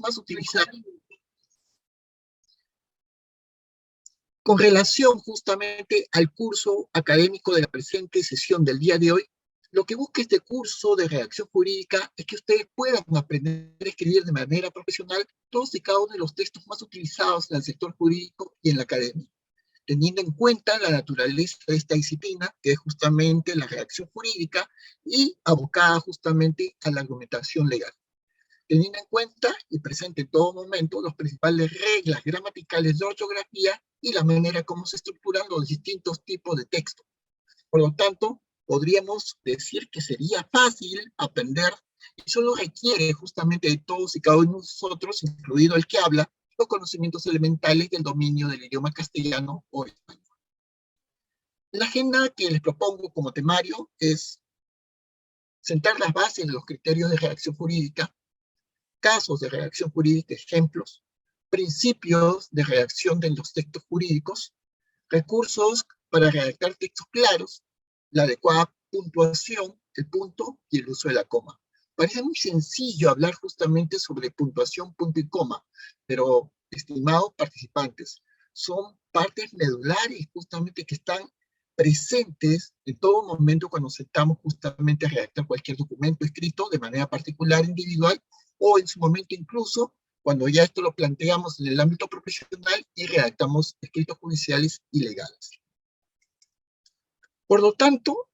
más utilizados. Con relación justamente al curso académico de la presente sesión del día de hoy, lo que busca este curso de redacción jurídica es que ustedes puedan aprender a escribir de manera profesional todos y cada uno de los textos más utilizados en el sector jurídico y en la academia, teniendo en cuenta la naturaleza de esta disciplina, que es justamente la redacción jurídica y abocada justamente a la argumentación legal, teniendo en cuenta y presente en todo momento las principales reglas gramaticales de ortografía y la manera como se estructuran los distintos tipos de texto. Por lo tanto, podríamos decir que sería fácil aprender y solo requiere justamente de todos y cada uno de nosotros, incluido el que habla, los conocimientos elementales del dominio del idioma castellano o español. La agenda que les propongo como temario es sentar las bases de los criterios de redacción jurídica, casos de redacción jurídica, ejemplos, principios de redacción de los textos jurídicos, recursos para redactar textos claros, la adecuada puntuación, el punto y el uso de la coma. Parece muy sencillo hablar justamente sobre puntuación, punto y coma, pero, estimados participantes, son partes medulares justamente que están presentes en todo momento cuando sentamos justamente a redactar cualquier documento escrito de manera particular, individual, o en su momento incluso cuando ya esto lo planteamos en el ámbito profesional y redactamos escritos judiciales y legales. Por lo tanto,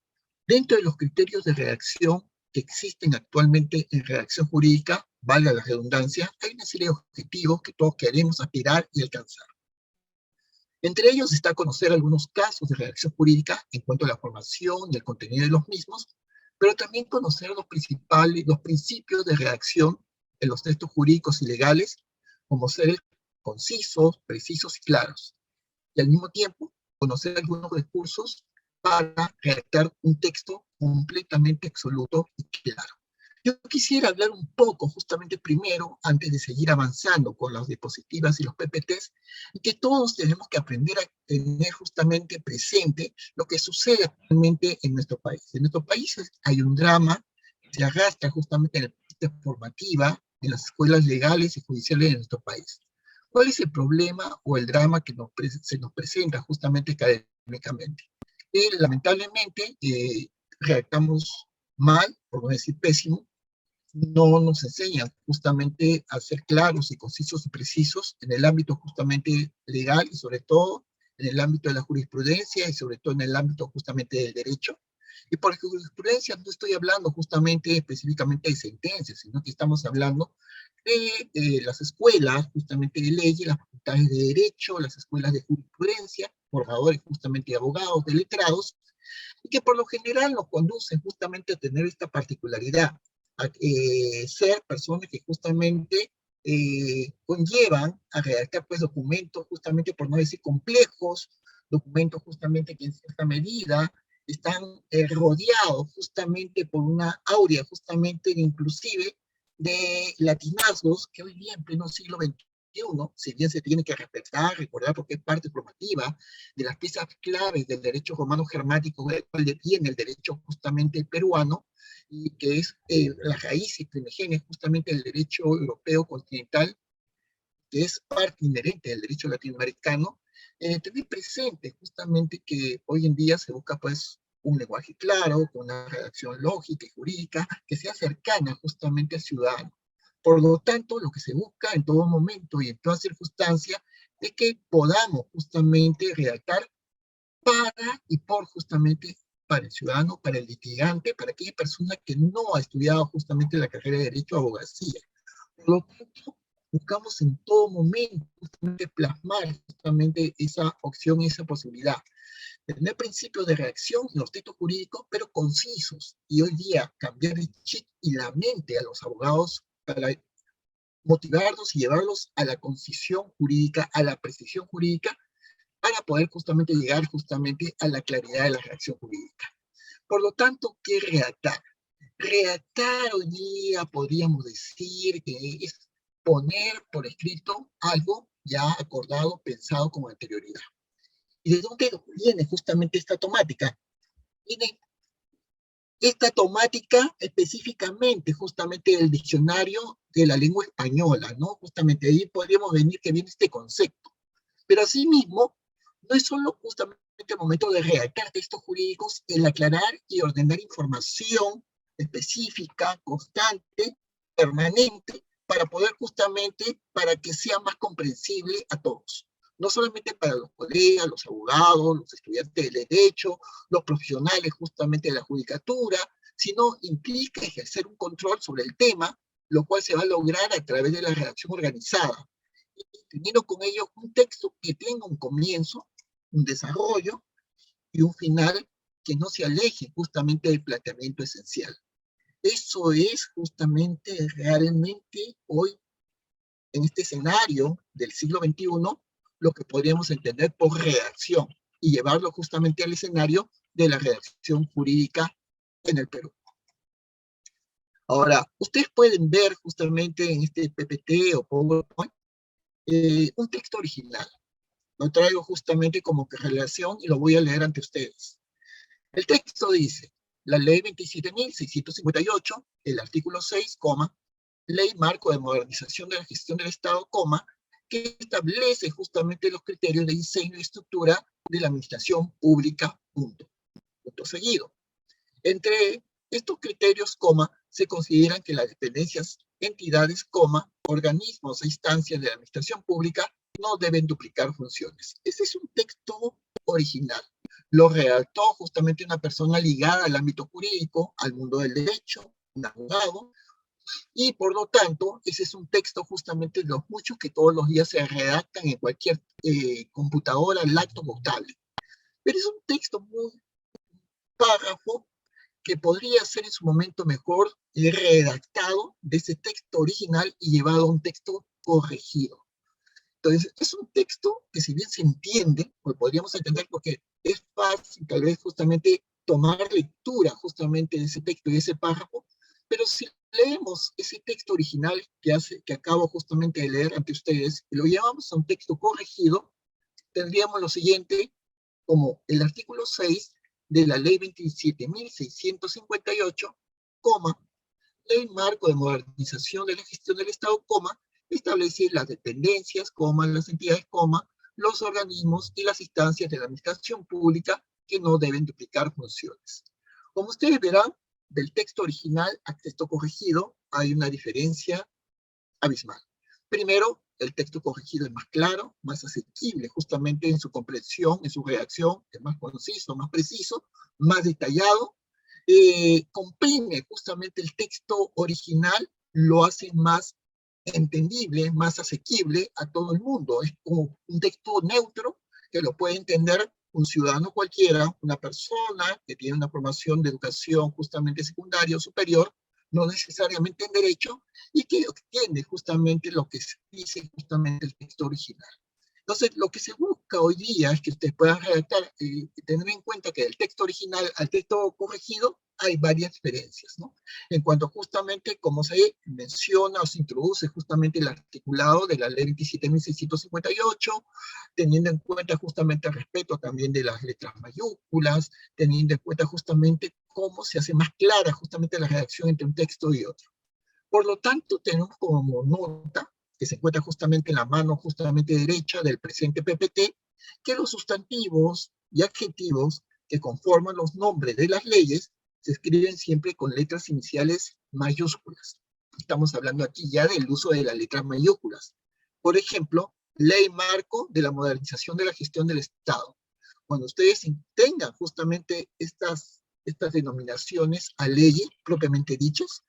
dentro de los criterios de redacción que existen actualmente en redacción jurídica, valga la redundancia, hay una serie de objetivos que todos queremos aspirar y alcanzar. Entre ellos está conocer algunos casos de redacción jurídica en cuanto a la formación y el contenido de los mismos, pero también conocer los principios de redacción en los textos jurídicos y legales, como ser concisos, precisos y claros. Y al mismo tiempo, conocer algunos recursos para redactar un texto completamente absoluto y claro. Yo quisiera hablar un poco justamente primero, antes de seguir avanzando con las diapositivas y los PPTs, y que todos tenemos que aprender a tener justamente presente lo que sucede actualmente en nuestro país. En nuestro país hay un drama que se arrastra justamente en la parte formativa, en las escuelas legales y judiciales de nuestro país. ¿Cuál es el problema o el drama que se nos presenta justamente académicamente? Lamentablemente, redactamos mal, por no decir pésimo, no nos enseñan justamente a ser claros y concisos y precisos en el ámbito justamente legal y sobre todo en el ámbito de la jurisprudencia y sobre todo en el ámbito justamente del derecho. Y por jurisprudencia no estoy hablando justamente específicamente de sentencias, sino que estamos hablando de las escuelas justamente de leyes, las facultades de derecho, las escuelas de jurisprudencia, formadores justamente de abogados, de letrados, y que por lo general nos conducen justamente a tener esta particularidad, a ser personas que justamente conllevan a redactar pues documentos justamente por no decir complejos, documentos justamente que en cierta medida están rodeados justamente por una aurea justamente inclusive de latinazgos que hoy día en pleno siglo XXI, si bien se tiene que respetar, recordar porque es parte formativa de las piezas claves del derecho romano germánico, del cual viene el derecho justamente peruano, y que es la raíz y primigenia justamente del derecho europeo continental, que es parte inherente del derecho latinoamericano, tener presente justamente que hoy en día se busca pues un lenguaje claro, con una redacción lógica y jurídica, que sea cercana justamente al ciudadano. Por lo tanto, lo que se busca en todo momento y en toda circunstancia es que podamos justamente redactar para y por justamente para el ciudadano, para el litigante, para aquella persona que no ha estudiado justamente la carrera de Derecho o Abogacía. Por lo tanto, buscamos en todo momento justamente plasmar justamente esa opción, esa posibilidad. Tener principios de reacción en los textos jurídicos, pero concisos. Y hoy día cambiar el chip y la mente a los abogados para motivarlos y llevarlos a la concisión jurídica, a la precisión jurídica, para poder justamente llegar justamente a la claridad de la redacción jurídica. Por lo tanto, ¿qué redactar? Redactar hoy día podríamos decir que es poner por escrito algo ya acordado, pensado con anterioridad. ¿Y de dónde viene justamente esta temática? Viene esta temática específicamente, justamente del diccionario de la lengua española, ¿no? Justamente ahí podríamos venir que viene este concepto. Pero asimismo, no es solo justamente el momento de redactar textos jurídicos, el aclarar y ordenar información específica, constante, permanente, para poder justamente, para que sea más comprensible a todos. No solamente para los colegas, los abogados, los estudiantes de derecho, los profesionales justamente de la judicatura, sino implica ejercer un control sobre el tema, lo cual se va a lograr a través de la redacción organizada, teniendo con ello un texto que tenga un comienzo, un desarrollo y un final que no se aleje justamente del planteamiento esencial. Eso es justamente realmente hoy, en este escenario del siglo XXI, lo que podríamos entender por redacción y llevarlo justamente al escenario de la redacción jurídica en el Perú. Ahora, ustedes pueden ver justamente en este PPT o PowerPoint un texto original. Lo traigo justamente como que relación y lo voy a leer ante ustedes. El texto dice, la ley 27.658, el artículo 6, ley marco de modernización de la gestión del Estado, que establece justamente los criterios de diseño y estructura de la administración pública, punto seguido. Entre estos criterios, se consideran que las dependencias, entidades, organismos e instancias de la administración pública no deben duplicar funciones. Ese es un texto original. Lo redactó justamente una persona ligada al ámbito jurídico, al mundo del derecho, un abogado, y por lo tanto, ese es un texto justamente de los muchos que todos los días se redactan en cualquier computadora, laptop o tablet. Pero es un texto muy párrafo que podría ser en su momento mejor redactado de ese texto original y llevado a un texto corregido. Entonces, es un texto que si bien se entiende, pues podríamos entender porque es fácil tal vez justamente tomar lectura justamente de ese texto y de ese párrafo, pero si leemos ese texto original que acabo justamente de leer ante ustedes y lo llevamos a un texto corregido, tendríamos lo siguiente, como el artículo 6 de la ley 27.658, ley marco de modernización de la gestión del Estado, establece las dependencias, las entidades, los organismos y las instancias de la administración pública que no deben duplicar funciones. Como ustedes verán, del texto original al texto corregido hay una diferencia abismal. Primero, el texto corregido es más claro, más asequible justamente en su comprensión, en su redacción, es más conciso, más preciso, más detallado, comprime justamente el texto original, lo hace más entendible, más asequible a todo el mundo. Es como un texto neutro que lo puede entender un ciudadano cualquiera, una persona que tiene una formación de educación justamente secundaria o superior, no necesariamente en derecho, y que entiende justamente lo que dice justamente el texto original. Entonces, lo que se busca hoy día es que ustedes puedan redactar y tener en cuenta que del texto original al texto corregido hay varias diferencias, ¿no? En cuanto justamente cómo se menciona o se introduce justamente el articulado de la ley 27.658, teniendo en cuenta justamente el respeto también de las letras mayúsculas, teniendo en cuenta justamente cómo se hace más clara justamente la redacción entre un texto y otro. Por lo tanto, tenemos como nota, que se encuentra justamente en la mano justamente derecha del presente PPT, que los sustantivos y adjetivos que conforman los nombres de las leyes se escriben siempre con letras iniciales mayúsculas. Estamos hablando aquí ya del uso de las letras mayúsculas. Por ejemplo, Ley Marco de la Modernización de la Gestión del Estado. Cuando ustedes tengan justamente estas denominaciones a leyes propiamente dichas,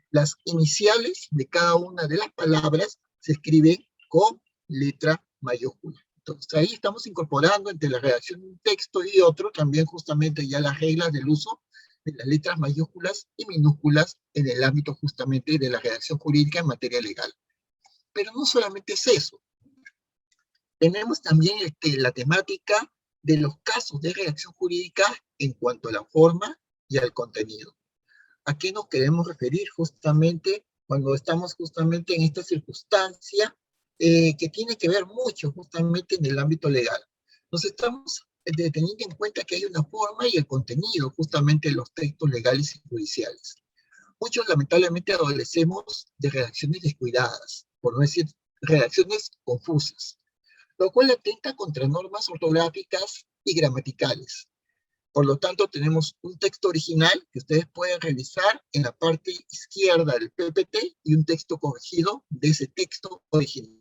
las iniciales de cada una de las palabras se escriben con letra mayúscula. Entonces ahí estamos incorporando entre la redacción de un texto y otro también justamente ya las reglas del uso de las letras mayúsculas y minúsculas en el ámbito justamente de la redacción jurídica en materia legal. Pero no solamente es eso. Tenemos también la temática de los casos de redacción jurídica en cuanto a la forma y al contenido. ¿A qué nos queremos referir justamente cuando estamos justamente en esta circunstancia que tiene que ver mucho justamente en el ámbito legal? Nos estamos teniendo en cuenta que hay una forma y el contenido justamente de los textos legales y judiciales. Muchos lamentablemente adolecemos de redacciones descuidadas, por no decir redacciones confusas, lo cual atenta contra normas ortográficas y gramaticales. Por lo tanto, tenemos un texto original que ustedes pueden revisar en la parte izquierda del PPT y un texto corregido de ese texto original.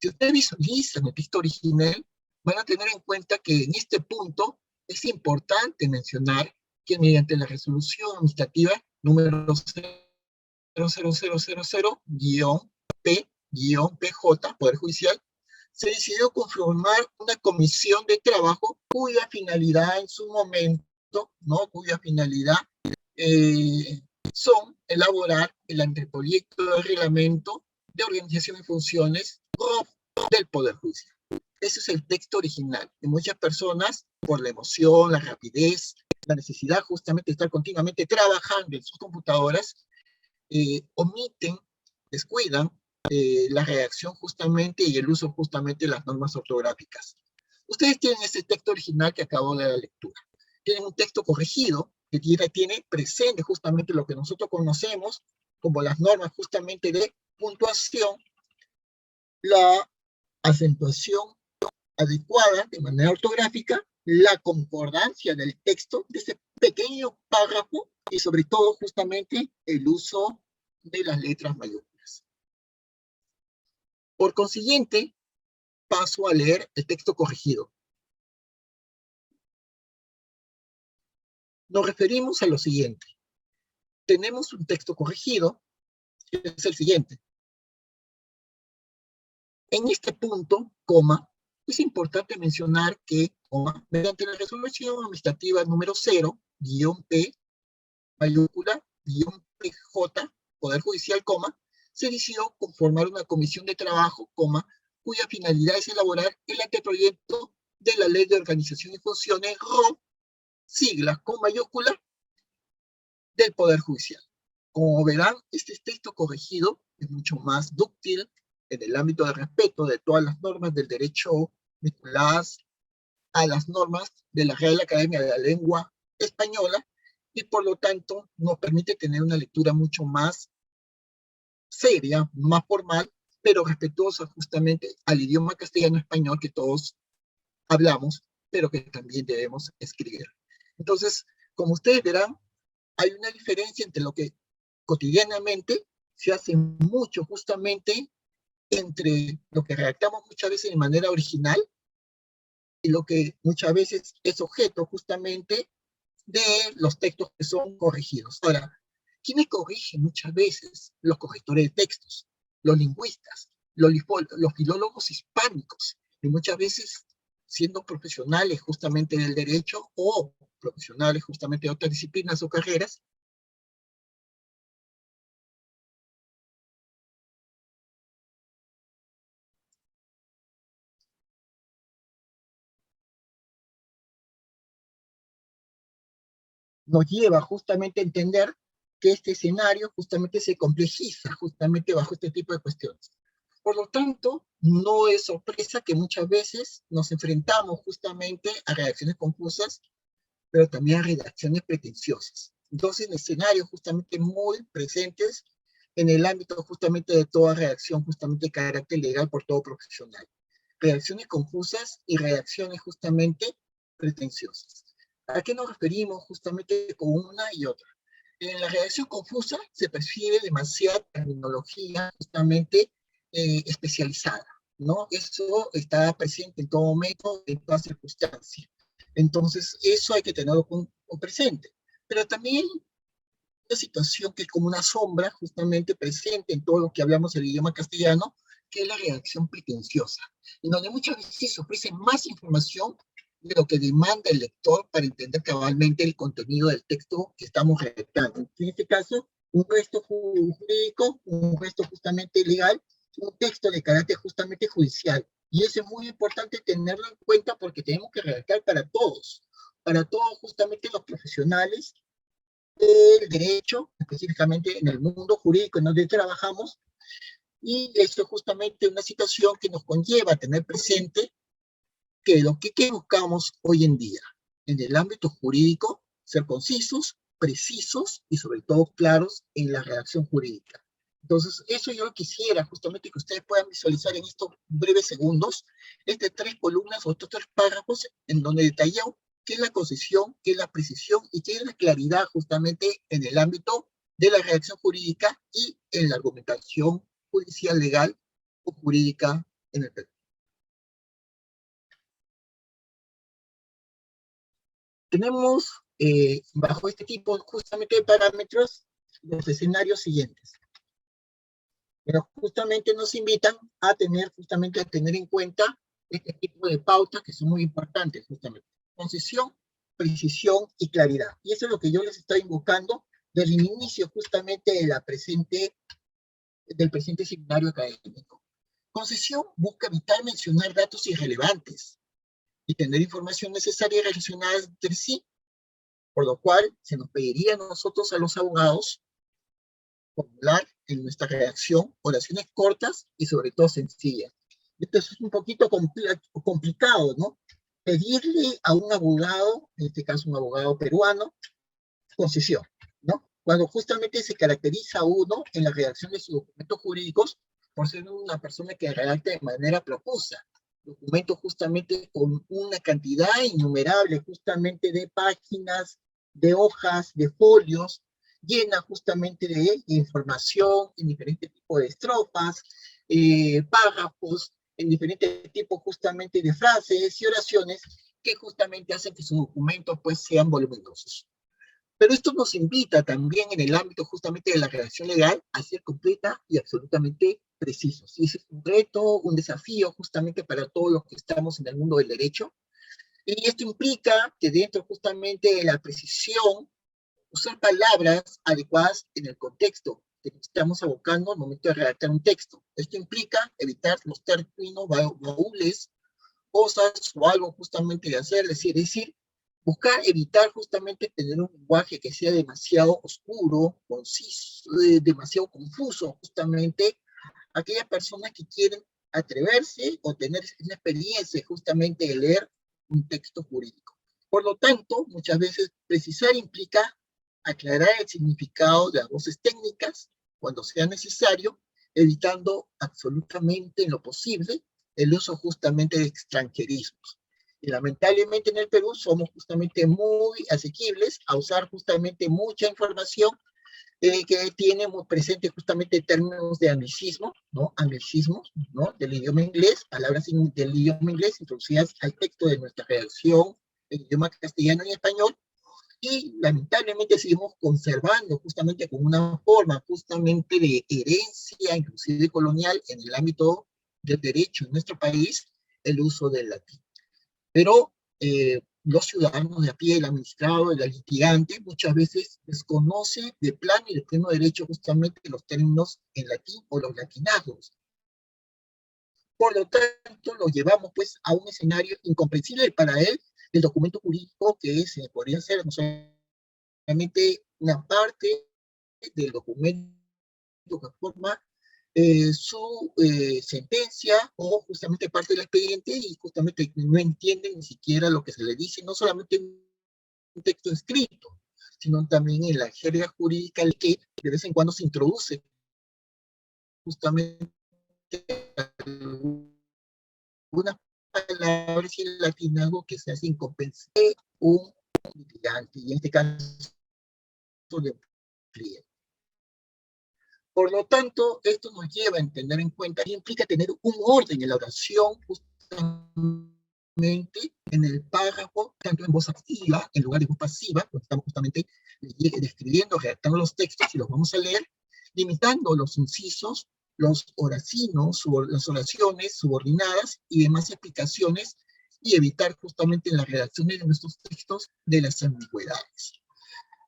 Si ustedes visualizan el texto original, van a tener en cuenta que en este punto es importante mencionar que mediante la resolución administrativa número 00000-P-PJ, Poder Judicial, se decidió conformar una comisión de trabajo cuya finalidad en su momento, ¿no? Cuya finalidad son elaborar el anteproyecto de reglamento de organización y funciones del Poder Judicial. Ese es el texto original. Y muchas personas, por la emoción, la rapidez, la necesidad justamente de estar continuamente trabajando en sus computadoras, omiten, descuidan la redacción justamente y el uso justamente de las normas ortográficas. Ustedes tienen este texto original que acabo de dar lectura. Tienen un texto corregido que tiene presente justamente lo que nosotros conocemos como las normas justamente de puntuación, la acentuación adecuada de manera ortográfica, la concordancia del texto de ese pequeño párrafo y sobre todo justamente el uso de las letras mayúsculas. Por consiguiente, paso a leer el texto corregido. Nos referimos a lo siguiente. Tenemos un texto corregido, que es el siguiente. En este punto, coma, es importante mencionar que, coma, mediante la resolución administrativa número 0-P, mayúscula, -PJ, Poder Judicial, coma, se decidió conformar una comisión de trabajo, coma, cuya finalidad es elaborar el anteproyecto de la Ley de Organización y Funciones, RO, siglas con mayúscula, del Poder Judicial. Como verán, este texto corregido es mucho más dúctil en el ámbito de respeto de todas las normas del derecho vinculadas a las normas de la Real Academia de la Lengua Española y por lo tanto nos permite tener una lectura mucho más seria, más formal, pero respetuosa justamente al idioma castellano-español que todos hablamos, pero que también debemos escribir. Entonces, como ustedes verán, hay una diferencia entre lo que cotidianamente se hace mucho justamente entre lo que redactamos muchas veces de manera original y lo que muchas veces es objeto justamente de los textos que son corregidos. Ahora, ¿quiénes corrigen muchas veces? Los correctores de textos, los lingüistas, los filólogos hispánicos, y muchas veces siendo profesionales justamente del derecho o profesionales justamente de otras disciplinas o carreras, nos lleva justamente a entender que este escenario justamente se complejiza justamente bajo este tipo de cuestiones. Por lo tanto, no es sorpresa que muchas veces nos enfrentamos justamente a redacciones confusas, pero también a redacciones pretenciosas. Entonces, en escenarios justamente muy presentes en el ámbito justamente de toda redacción justamente de carácter legal por todo profesional. Redacciones confusas y redacciones justamente pretenciosas. ¿A qué nos referimos justamente con una y otra? En la redacción confusa se percibe demasiada terminología justamente especializada, ¿no? Eso está presente en todo momento, en toda circunstancia. Entonces, eso hay que tenerlo presente. Pero también una situación que es como una sombra justamente presente en todo lo que hablamos el idioma castellano, que es la redacción pretenciosa, en donde muchas veces se ofrece más información de lo que demanda el lector para entender cabalmente el contenido del texto que estamos redactando. En este caso, un gesto jurídico, un gesto justamente legal, un texto de carácter justamente judicial. Y eso es muy importante tenerlo en cuenta porque tenemos que redactar para todos justamente los profesionales del derecho, específicamente en el mundo jurídico en donde trabajamos, y esto es justamente una situación que nos conlleva a tener presente ¿Qué buscamos hoy en día? En el ámbito jurídico, ser concisos, precisos y sobre todo claros en la redacción jurídica. Entonces, eso yo quisiera justamente que ustedes puedan visualizar en estos breves segundos, estas 3 columnas o estos 3 párrafos en donde detallamos qué es la concisión, qué es la precisión y qué es la claridad justamente en el ámbito de la redacción jurídica y en la argumentación judicial legal o jurídica en el Perú. Tenemos bajo este tipo justamente de parámetros los escenarios siguientes. Pero justamente nos invitan a tener en cuenta este tipo de pautas que son muy importantes, justamente. Concisión, precisión y claridad. Y eso es lo que yo les estoy invocando desde el inicio justamente del presente seminario académico. Concesión busca evitar mencionar datos irrelevantes y tener información necesaria y relacionada entre sí, por lo cual se nos pediría a nosotros, a los abogados, formular en nuestra redacción oraciones cortas y sobre todo sencillas. Esto es un poquito complicado, ¿no? Pedirle a un abogado, en este caso un abogado peruano, concesión, ¿no? Cuando justamente se caracteriza uno en la redacción de sus documentos jurídicos por ser una persona que redacta de manera profusa, documentos justamente con una cantidad innumerable justamente de páginas, de hojas, de folios, llena justamente de información en diferentes tipos de estrofas, párrafos, en diferentes tipos justamente de frases y oraciones que justamente hacen que sus documentos pues sean voluminosos. Pero esto nos invita también en el ámbito justamente de la redacción legal a ser completa y absolutamente precisos. Y ese es un reto, un desafío justamente para todos los que estamos en el mundo del derecho. Y esto implica que dentro justamente de la precisión, usar palabras adecuadas en el contexto que estamos abocando al momento de redactar un texto. Esto implica evitar los términos baúles, cosas o algo justamente de hacer, es decir, buscar evitar justamente tener un lenguaje que sea demasiado oscuro, conciso, demasiado confuso, justamente aquellas personas que quieren atreverse o tener una experiencia justamente de leer un texto jurídico. Por lo tanto, muchas veces precisar implica aclarar el significado de las voces técnicas cuando sea necesario, evitando absolutamente en lo posible el uso justamente de extranjerismos. Y lamentablemente en el Perú somos justamente muy asequibles a usar justamente mucha información que tiene muy presente justamente términos de anglicismo, ¿no? Anglicismos, ¿no? Del idioma inglés, palabras del idioma inglés introducidas al texto de nuestra redacción en idioma castellano y español, y lamentablemente seguimos conservando justamente con una forma justamente de herencia, inclusive colonial, en el ámbito del derecho en nuestro país, el uso del latín. Pero los ciudadanos de a pie, el administrado, el litigante, muchas veces desconoce de plano y de pleno derecho justamente los términos en latín o los latinazgos. Por lo tanto, lo llevamos pues a un escenario incomprensible para él, el documento jurídico que es, podría ser no solamente una parte del documento que forma su sentencia o justamente parte del expediente y justamente no entienden ni siquiera lo que se le dice, no solamente en un texto escrito, sino también en la jerga jurídica que de vez en cuando se introduce justamente algunas palabras y el latinazgo que se hace incompensable un litigante, y en este caso de cliente. Por lo tanto, esto nos lleva a tener en cuenta que implica tener un orden en la oración, justamente en el párrafo, tanto en voz activa, en lugar de voz pasiva, cuando estamos justamente describiendo, redactando los textos y los vamos a leer, limitando los incisos, los oracinos, las oraciones subordinadas y demás explicaciones, y evitar justamente en la redacción de nuestros textos de las ambigüedades.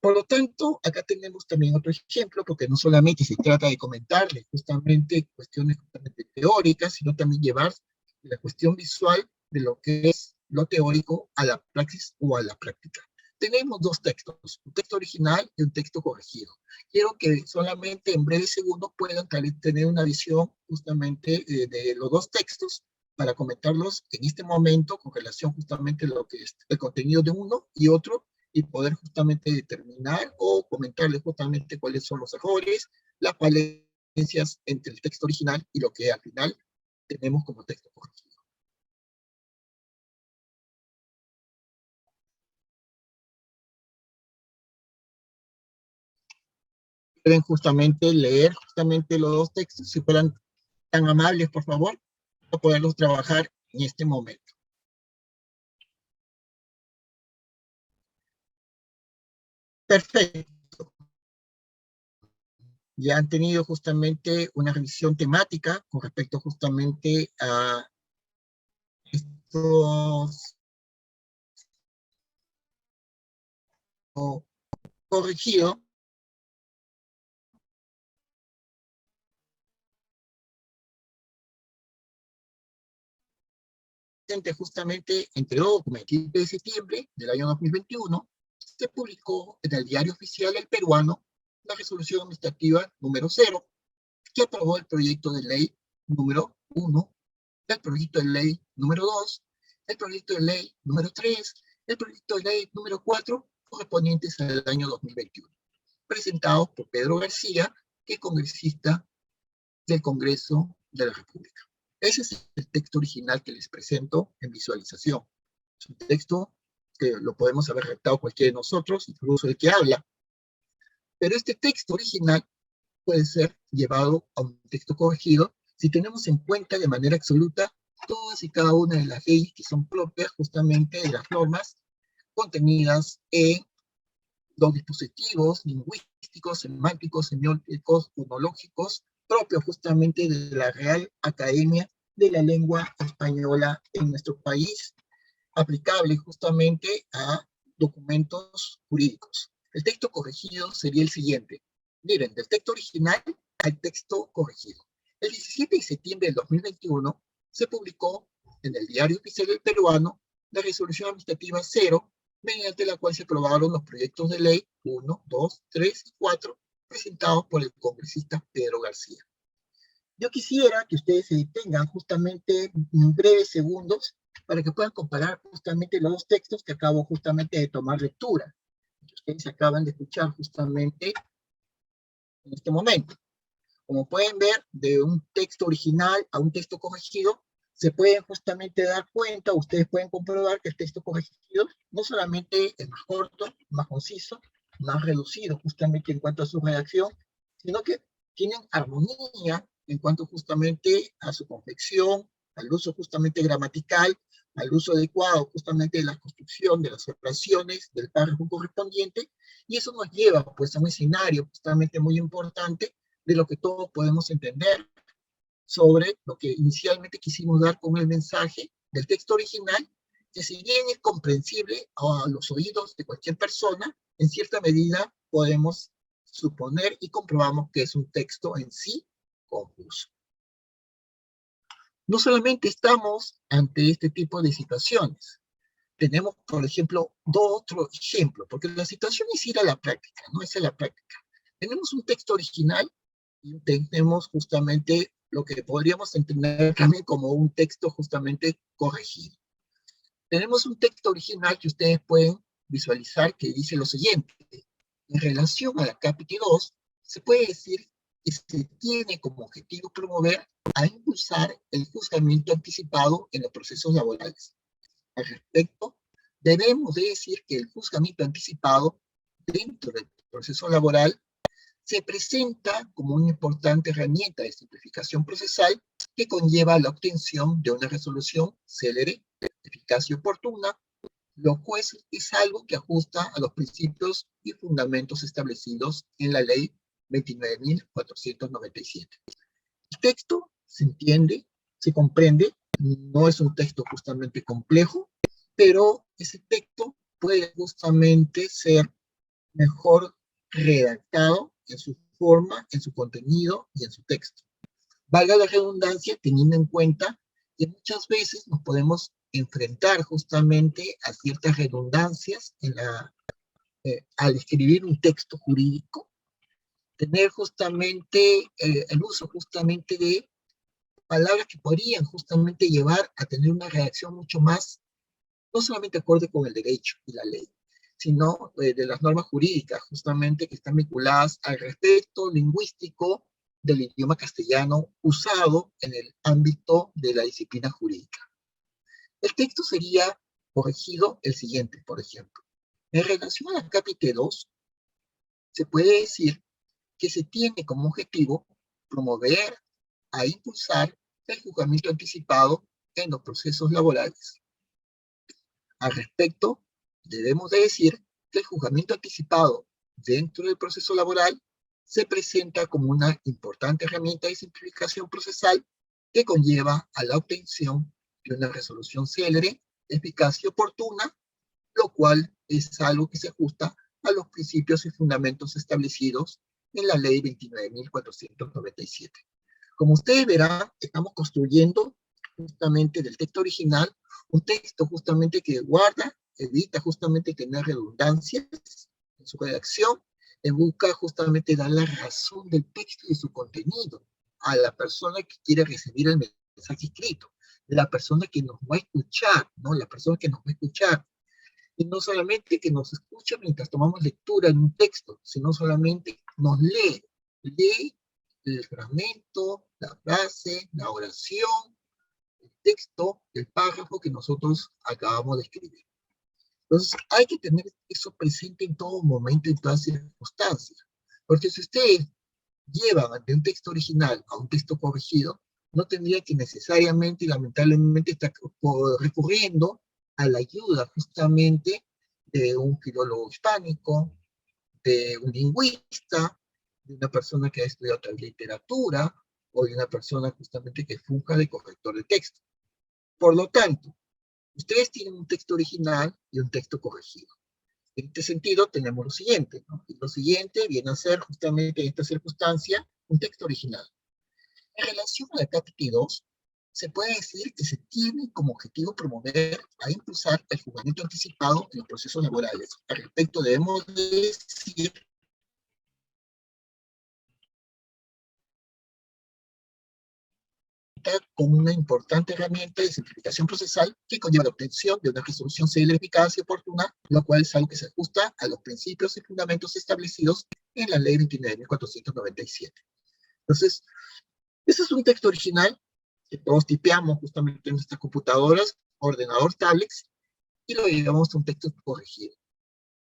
Por lo tanto, acá tenemos también otro ejemplo, porque no solamente se trata de comentarle justamente cuestiones justamente teóricas, sino también llevar la cuestión visual de lo que es lo teórico a la praxis o a la práctica. Tenemos 2 textos, un texto original y un texto corregido. Quiero que solamente en breves segundos puedan tener una visión justamente de los 2 textos para comentarlos en este momento con relación justamente a lo que es el contenido de uno y otro, y poder justamente determinar o comentarles justamente cuáles son los errores, las falencias entre el texto original y lo que al final tenemos como texto corregido. Pueden justamente leer justamente los dos textos, si fueran tan amables, por favor, para poderlos trabajar en este momento. Perfecto. Ya han tenido justamente una revisión temática con respecto justamente a estos corregidos. Justamente entre el 27 de septiembre del año 2021, se publicó en el Diario Oficial El Peruano la resolución administrativa número 0, que aprobó el proyecto de ley número 1, el proyecto de ley número 2, el proyecto de ley número 3, el proyecto de ley número 4, correspondientes al año 2021, presentados por Pedro García, que es congresista del Congreso de la República. Ese es el texto original que les presento en visualización. Es un texto que lo podemos haber redactado cualquiera de nosotros, incluso el que habla. Pero este texto original puede ser llevado a un texto corregido si tenemos en cuenta de manera absoluta todas y cada una de las leyes que son propias justamente de las normas contenidas en los dispositivos lingüísticos, semánticos, semióticos, fonológicos, propios justamente de la Real Academia de la Lengua Española en nuestro país, aplicable justamente a documentos jurídicos. El texto corregido sería el siguiente. Miren, del texto original al texto corregido. El 17 de septiembre del 2021 se publicó en el Diario Oficial del Peruano la resolución administrativa 0, mediante la cual se aprobaron los proyectos de ley 1, 2, 3 y 4 presentados por el congresista Pedro García. Yo quisiera que ustedes se detengan justamente en breves segundos para que puedan comparar justamente los dos textos que acabo justamente de tomar lectura, que ustedes acaban de escuchar justamente en este momento. Como pueden ver, de un texto original a un texto corregido, se pueden justamente dar cuenta, ustedes pueden comprobar que el texto corregido no solamente es más corto, más conciso, más reducido justamente en cuanto a su redacción, sino que tienen armonía en cuanto justamente a su confección, al uso justamente gramatical, al uso adecuado justamente de la construcción, de las oraciones, del párrafo correspondiente, y eso nos lleva pues a un escenario justamente muy importante de lo que todos podemos entender sobre lo que inicialmente quisimos dar con el mensaje del texto original, que si bien es comprensible a los oídos de cualquier persona, en cierta medida podemos suponer y comprobamos que es un texto en sí confuso. No solamente estamos ante este tipo de situaciones, tenemos, por ejemplo, otro ejemplo, porque la situación es ir a la práctica, no es a la práctica. Tenemos un texto original y tenemos justamente lo que podríamos entender también como un texto justamente corregido. Tenemos un texto original que ustedes pueden visualizar que dice lo siguiente. En relación a la Capítulo 2, se puede decir que se tiene como objetivo promover a impulsar el juzgamiento anticipado en los procesos laborales. Al respecto, debemos de decir que el juzgamiento anticipado dentro del proceso laboral se presenta como una importante herramienta de simplificación procesal que conlleva la obtención de una resolución célere, eficaz y oportuna, lo cual es algo que ajusta a los principios y fundamentos establecidos en la Ley 29.497. El texto se entiende, se comprende, no es un texto justamente complejo, pero ese texto puede justamente ser mejor redactado en su forma, en su contenido y en su texto. Valga la redundancia, teniendo en cuenta que muchas veces nos podemos enfrentar justamente a ciertas redundancias al escribir un texto jurídico, tener justamente el uso justamente de palabras que podrían justamente llevar a tener una redacción mucho más, no solamente acorde con el derecho y la ley, sino de las normas jurídicas, justamente que están vinculadas al respeto lingüístico del idioma castellano usado en el ámbito de la disciplina jurídica. El texto sería corregido el siguiente, por ejemplo. En relación a la capítulo 2, se puede decir que se tiene como objetivo promover a impulsar el juzgamiento anticipado en los procesos laborales. Al respecto, debemos de decir que el juzgamiento anticipado dentro del proceso laboral se presenta como una importante herramienta de simplificación procesal que conlleva a la obtención de una resolución célere, eficaz y oportuna, lo cual es algo que se ajusta a los principios y fundamentos establecidos en la Ley 29.497. Como ustedes verán, estamos construyendo justamente del texto original un texto justamente que guarda, evita justamente tener redundancias en su redacción, busca justamente dar la razón del texto y su contenido a la persona que quiere recibir el mensaje escrito, la persona que nos va a escuchar, ¿no? La persona que nos va a escuchar. Y no solamente que nos escucha mientras tomamos lectura en un texto, sino solamente nos lee el fragmento, la frase, la oración, el texto, el párrafo que nosotros acabamos de escribir. Entonces, hay que tener eso presente en todo momento, en todas circunstancias. Porque si ustedes llevan de un texto original a un texto corregido, no tendría que necesariamente y lamentablemente estar recurriendo a la ayuda justamente de un filólogo hispánico, de un lingüista, de una persona que ha estudiado otra literatura, o de una persona justamente que funja de corrector de texto. Por lo tanto, ustedes tienen un texto original y un texto corregido. En este sentido, tenemos lo siguiente, ¿no? Y lo siguiente viene a ser justamente en esta circunstancia un texto original. En relación a la capítulo 2, se puede decir que se tiene como objetivo promover a impulsar el juzgamiento anticipado en los procesos laborales. Al respecto, debemos decir como una importante herramienta de simplificación procesal que conlleva la obtención de una resolución célere, eficaz y oportuna, lo cual es algo que se ajusta a los principios y fundamentos establecidos en la Ley 29.497. Entonces, ese es un texto original que todos tipeamos justamente en nuestras computadoras, ordenador, tablets, y lo llevamos a un texto corregido.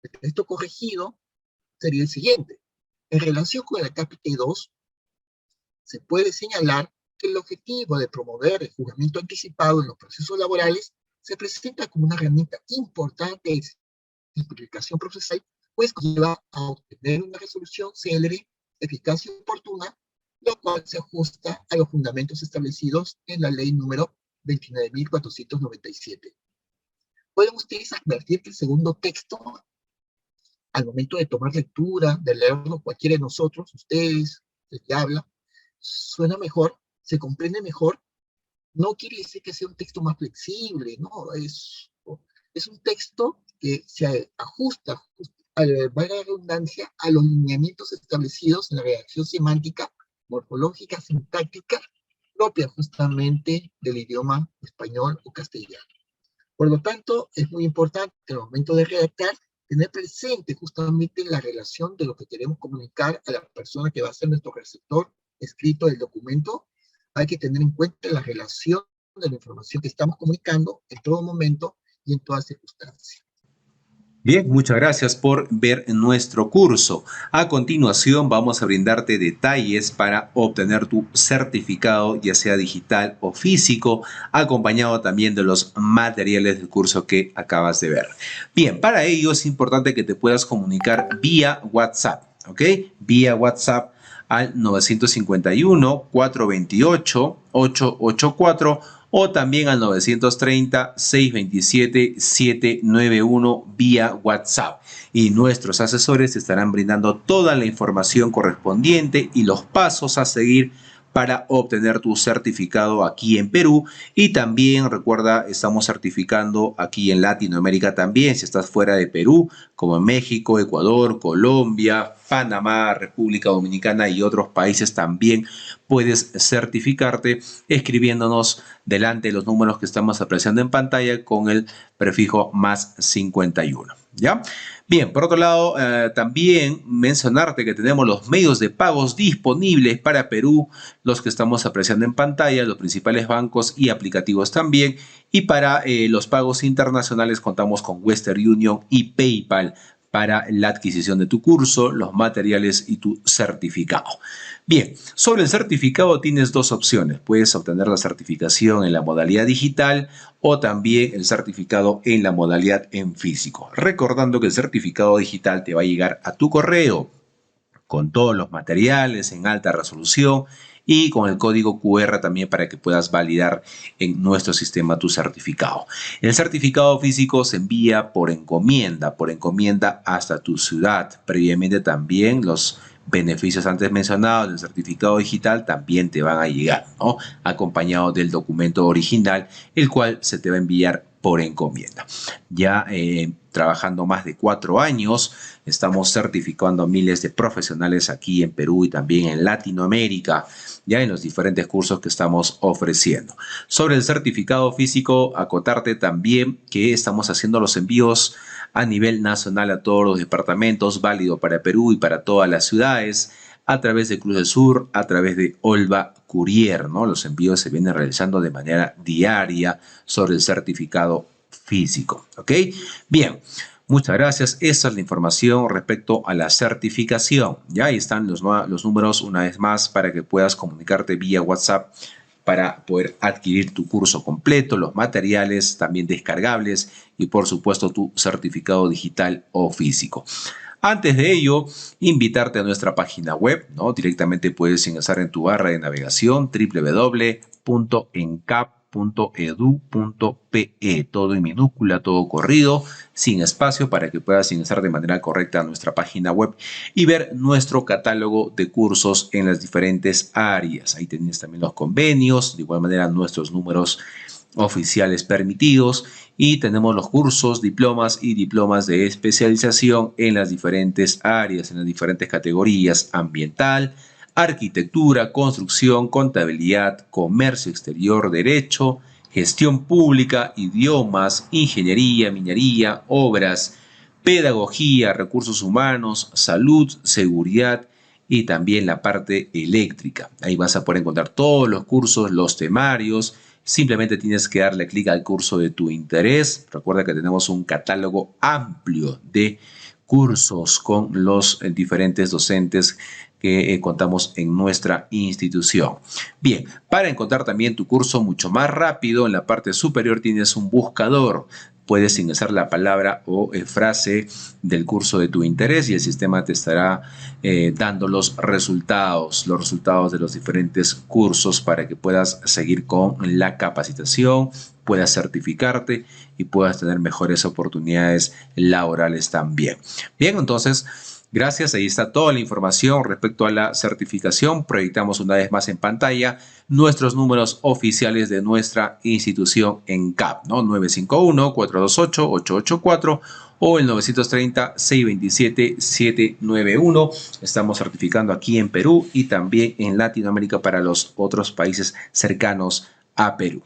El texto corregido sería el siguiente. En relación con el capítulo 2, se puede señalar que el objetivo de promover el juzgamiento anticipado en los procesos laborales se presenta como una herramienta importante de simplificación procesal, pues lleva a obtener una resolución célere, eficaz y oportuna, lo cual se ajusta a los fundamentos establecidos en la ley número 29.497. Pueden ustedes advertir que el segundo texto, al momento de tomar lectura, de leerlo cualquiera de nosotros, ustedes, el que habla, suena mejor, se comprende mejor. No quiere decir que sea un texto más flexible, no, es un texto que se ajusta, valga la redundancia, a los lineamientos establecidos en la redacción semántica, morfológica, sintáctica, propia justamente del idioma español o castellano. Por lo tanto, es muy importante en el momento de redactar tener presente justamente la relación de lo que queremos comunicar a la persona que va a ser nuestro receptor escrito del documento. Hay que tener en cuenta la relación de la información que estamos comunicando en todo momento y en toda circunstancia. Bien, muchas gracias por ver nuestro curso. A continuación vamos a brindarte detalles para obtener tu certificado, ya sea digital o físico, acompañado también de los materiales del curso que acabas de ver. Bien, para ello es importante que te puedas comunicar vía WhatsApp, ¿ok? Vía WhatsApp al 951-428-884 o también al 930-627-791 vía WhatsApp. Y nuestros asesores te estarán brindando toda la información correspondiente y los pasos a seguir para obtener tu certificado aquí en Perú. Y también recuerda, estamos certificando aquí en Latinoamérica también, si estás fuera de Perú, como en México, Ecuador, Colombia, Panamá, República Dominicana y otros países también puedes certificarte escribiéndonos delante de los números que estamos apreciando en pantalla con el prefijo más 51. ¿Ya? Bien, por otro lado, también mencionarte que tenemos los medios de pagos disponibles para Perú, los que estamos apreciando en pantalla, los principales bancos y aplicativos también. Y para los pagos internacionales contamos con Western Union y PayPal para la adquisición de tu curso, los materiales y tu certificado. Bien, sobre el certificado tienes dos opciones. Puedes obtener la certificación en la modalidad digital o también el certificado en la modalidad en físico. Recordando que el certificado digital te va a llegar a tu correo con todos los materiales en alta resolución y con el código QR también para que puedas validar en nuestro sistema tu certificado. El certificado físico se envía por encomienda hasta tu ciudad. Previamente también los beneficios antes mencionados del certificado digital también te van a llegar, ¿no? Acompañado del documento original, el cual se te va a enviar por encomienda. Ya trabajando más de 4 años, estamos certificando a miles de profesionales aquí en Perú y también en Latinoamérica, ya en los diferentes cursos que estamos ofreciendo. Sobre el certificado físico, acotarte también que estamos haciendo los envíos a nivel nacional a todos los departamentos, válido para Perú y para todas las ciudades, a través de Cruz del Sur, a través de Olva Courier, ¿no? Los envíos se vienen realizando de manera diaria sobre el certificado físico, ¿ok? Bien, muchas gracias. Esa es la información respecto a la certificación. Ya ahí están los números una vez más para que puedas comunicarte vía WhatsApp para poder adquirir tu curso completo, los materiales también descargables y por supuesto tu certificado digital o físico. Antes de ello, invitarte a nuestra página web, ¿no? Directamente puedes ingresar en tu barra de navegación www.encap.edu.pe, todo en minúscula, todo corrido, sin espacio, para que puedas ingresar de manera correcta a nuestra página web y ver nuestro catálogo de cursos en las diferentes áreas. Ahí tienes también los convenios, de igual manera nuestros números oficiales permitidos y tenemos los cursos, diplomas y diplomas de especialización en las diferentes áreas, en las diferentes categorías: ambiental, arquitectura, construcción, contabilidad, comercio exterior, derecho, gestión pública, idiomas, ingeniería, minería, obras, pedagogía, recursos humanos, salud, seguridad y también la parte eléctrica. Ahí vas a poder encontrar todos los cursos, los temarios. Simplemente tienes que darle clic al curso de tu interés. Recuerda que tenemos un catálogo amplio de cursos con los diferentes docentes que contamos en nuestra institución. Bien, para encontrar también tu curso mucho más rápido, en la parte superior tienes un buscador. Puedes ingresar la palabra o frase del curso de tu interés y el sistema te estará dando los resultados de los diferentes cursos para que puedas seguir con la capacitación, puedas certificarte y puedas tener mejores oportunidades laborales también. Bien, entonces, gracias, ahí está toda la información respecto a la certificación. Proyectamos una vez más en pantalla nuestros números oficiales de nuestra institución ENCAP, ¿no? 951-428-884 o el 930-627-791. Estamos certificando aquí en Perú y también en Latinoamérica para los otros países cercanos a Perú.